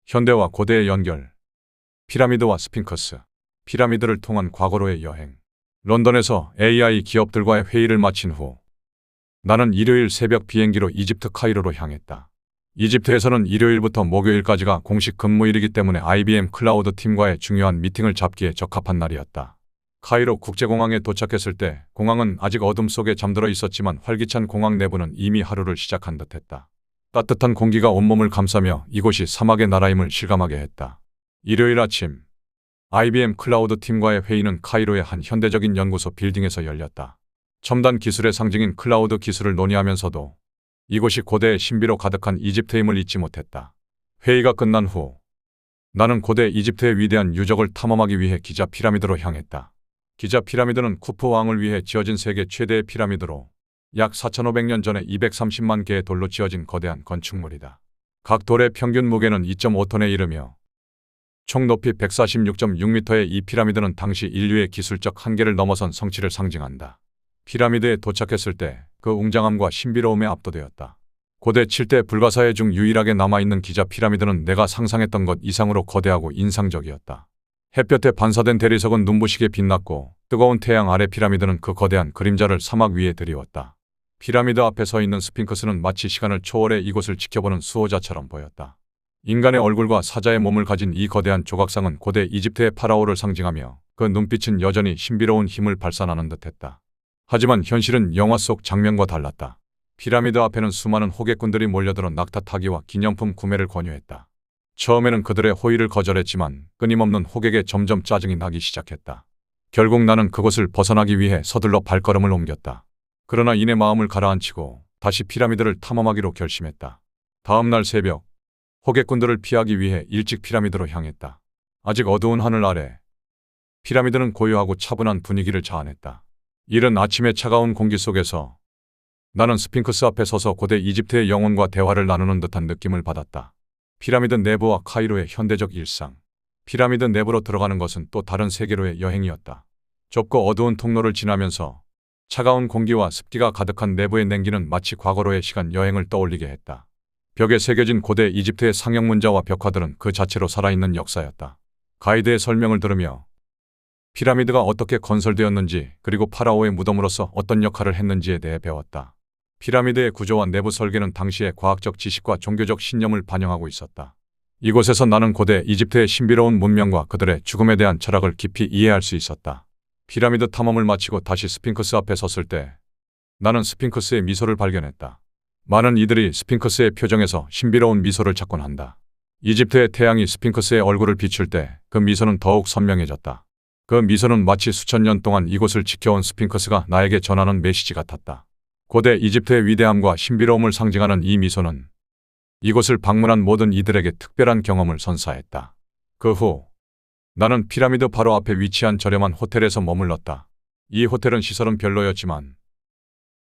현대와 고대의 연결. 피라미드와 스핑크스. 피라미드를 통한 과거로의 여행. 런던에서 AI 기업들과의 회의를 마친 후 나는 일요일 새벽 비행기로 이집트 카이로로 향했다. 이집트에서는 일요일부터 목요일까지가 공식 근무일이기 때문에 IBM 클라우드 팀과의 중요한 미팅을 잡기에 적합한 날이었다. 카이로 국제공항에 도착했을 때 공항은 아직 어둠 속에 잠들어 있었지만 활기찬 공항 내부는 이미 하루를 시작한 듯했다. 따뜻한 공기가 온몸을 감싸며 이곳이 사막의 나라임을 실감하게 했다. 일요일 아침, IBM 클라우드 팀과의 회의는 카이로의 한 현대적인 연구소 빌딩에서 열렸다. 첨단 기술의 상징인 클라우드 기술을 논의하면서도 이곳이 고대의 신비로 가득한 이집트임을 잊지 못했다. 회의가 끝난 후 나는 고대 이집트의 위대한 유적을 탐험하기 위해 기자 피라미드로 향했다. 기자 피라미드는 쿠프 왕을 위해 지어진 세계 최대의 피라미드로 약 4,500년 전에 230만 개의 돌로 지어진 거대한 건축물이다. 각 돌의 평균 무게는 2.5톤에 이르며 총 높이 146.6m의 이 피라미드는 당시 인류의 기술적 한계를 넘어선 성취를 상징한다. 피라미드에 도착했을 때 그 웅장함과 신비로움에 압도되었다. 고대 7대 불가사의 중 유일하게 남아있는 기자 피라미드는 내가 상상했던 것 이상으로 거대하고 인상적이었다. 햇볕에 반사된 대리석은 눈부시게 빛났고 뜨거운 태양 아래 피라미드는 그 거대한 그림자를 사막 위에 드리웠다. 피라미드 앞에 서 있는 스핑크스는 마치 시간을 초월해 이곳을 지켜보는 수호자처럼 보였다. 인간의 얼굴과 사자의 몸을 가진 이 거대한 조각상은 고대 이집트의 파라오를 상징하며 그 눈빛은 여전히 신비로운 힘을 발산하는 듯했다. 하지만 현실은 영화 속 장면과 달랐다. 피라미드 앞에는 수많은 호객꾼들이 몰려들어 낙타 타기와 기념품 구매를 권유했다. 처음에는 그들의 호의를 거절했지만 끊임없는 호객에 점점 짜증이 나기 시작했다. 결국 나는 그곳을 벗어나기 위해 서둘러 발걸음을 옮겼다. 그러나 이내 마음을 가라앉히고 다시 피라미드를 탐험하기로 결심했다. 다음 날 새벽, 호객꾼들을 피하기 위해 일찍 피라미드로 향했다. 아직 어두운 하늘 아래 피라미드는 고요하고 차분한 분위기를 자아냈다. 이른 아침의 차가운 공기 속에서 나는 스핑크스 앞에 서서 고대 이집트의 영혼과 대화를 나누는 듯한 느낌을 받았다. 피라미드 내부와 카이로의 현대적 일상. 피라미드 내부로 들어가는 것은 또 다른 세계로의 여행이었다. 좁고 어두운 통로를 지나면서 차가운 공기와 습기가 가득한 내부의 냉기는 마치 과거로의 시간 여행을 떠올리게 했다. 벽에 새겨진 고대 이집트의 상형 문자와 벽화들은 그 자체로 살아있는 역사였다. 가이드의 설명을 들으며 피라미드가 어떻게 건설되었는지 그리고 파라오의 무덤으로서 어떤 역할을 했는지에 대해 배웠다. 피라미드의 구조와 내부 설계는 당시의 과학적 지식과 종교적 신념을 반영하고 있었다. 이곳에서 나는 고대 이집트의 신비로운 문명과 그들의 죽음에 대한 철학을 깊이 이해할 수 있었다. 피라미드 탐험을 마치고 다시 스핑크스 앞에 섰을 때 나는 스핑크스의 미소를 발견했다. 많은 이들이 스핑크스의 표정에서 신비로운 미소를 찾곤 한다. 이집트의 태양이 스핑크스의 얼굴을 비출 때 그 미소는 더욱 선명해졌다. 그 미소는 마치 수천 년 동안 이곳을 지켜온 스핑크스가 나에게 전하는 메시지 같았다. 고대 이집트의 위대함과 신비로움을 상징하는 이 미소는 이곳을 방문한 모든 이들에게 특별한 경험을 선사했다. 그 후 나는 피라미드 바로 앞에 위치한 저렴한 호텔에서 머물렀다. 이 호텔은 시설은 별로였지만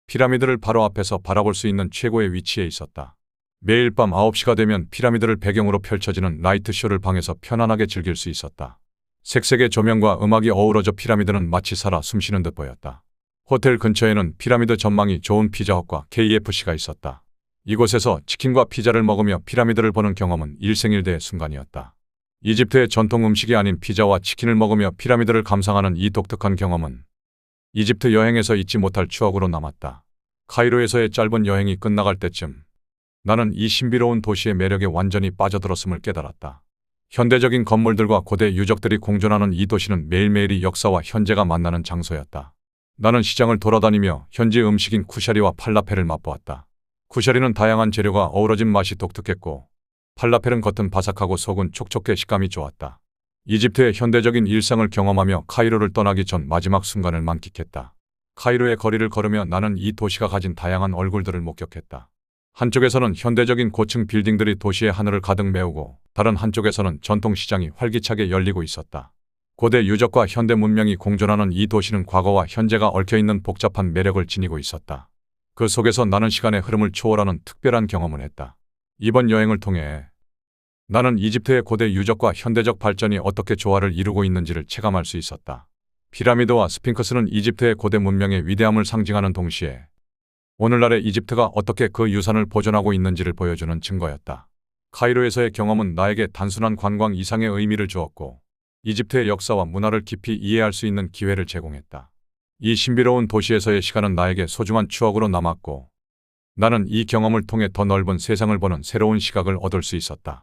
피라미드를 바로 앞에서 바라볼 수 있는 최고의 위치에 있었다. 매일 밤 9시가 되면 피라미드를 배경으로 펼쳐지는 나이트쇼를 방에서 편안하게 즐길 수 있었다. 색색의 조명과 음악이 어우러져 피라미드는 마치 살아 숨쉬는 듯 보였다. 호텔 근처에는 피라미드 전망이 좋은 피자헛과 KFC가 있었다. 이곳에서 치킨과 피자를 먹으며 피라미드를 보는 경험은 일생일대의 순간이었다. 이집트의 전통 음식이 아닌 피자와 치킨을 먹으며 피라미드를 감상하는 이 독특한 경험은 이집트 여행에서 잊지 못할 추억으로 남았다. 카이로에서의 짧은 여행이 끝나갈 때쯤 나는 이 신비로운 도시의 매력에 완전히 빠져들었음을 깨달았다. 현대적인 건물들과 고대 유적들이 공존하는 이 도시는 매일매일이 역사와 현재가 만나는 장소였다. 나는 시장을 돌아다니며 현지 음식인 쿠샤리와 팔라펠을 맛보았다. 쿠샤리는 다양한 재료가 어우러진 맛이 독특했고 팔라펠은 겉은 바삭하고 속은 촉촉해 식감이 좋았다. 이집트의 현대적인 일상을 경험하며 카이로를 떠나기 전 마지막 순간을 만끽했다. 카이로의 거리를 걸으며 나는 이 도시가 가진 다양한 얼굴들을 목격했다. 한쪽에서는 현대적인 고층 빌딩들이 도시의 하늘을 가득 메우고 다른 한쪽에서는 전통 시장이 활기차게 열리고 있었다. 고대 유적과 현대 문명이 공존하는 이 도시는 과거와 현재가 얽혀있는 복잡한 매력을 지니고 있었다. 그 속에서 나는 시간의 흐름을 초월하는 특별한 경험을 했다. 이번 여행을 통해 나는 이집트의 고대 유적과 현대적 발전이 어떻게 조화를 이루고 있는지를 체감할 수 있었다. 피라미드와 스핑크스는 이집트의 고대 문명의 위대함을 상징하는 동시에 오늘날의 이집트가 어떻게 그 유산을 보존하고 있는지를 보여주는 증거였다. 카이로에서의 경험은 나에게 단순한 관광 이상의 의미를 주었고 이집트의 역사와 문화를 깊이 이해할 수 있는 기회를 제공했다. 이 신비로운 도시에서의 시간은 나에게 소중한 추억으로 남았고 나는 이 경험을 통해 더 넓은 세상을 보는 새로운 시각을 얻을 수 있었다.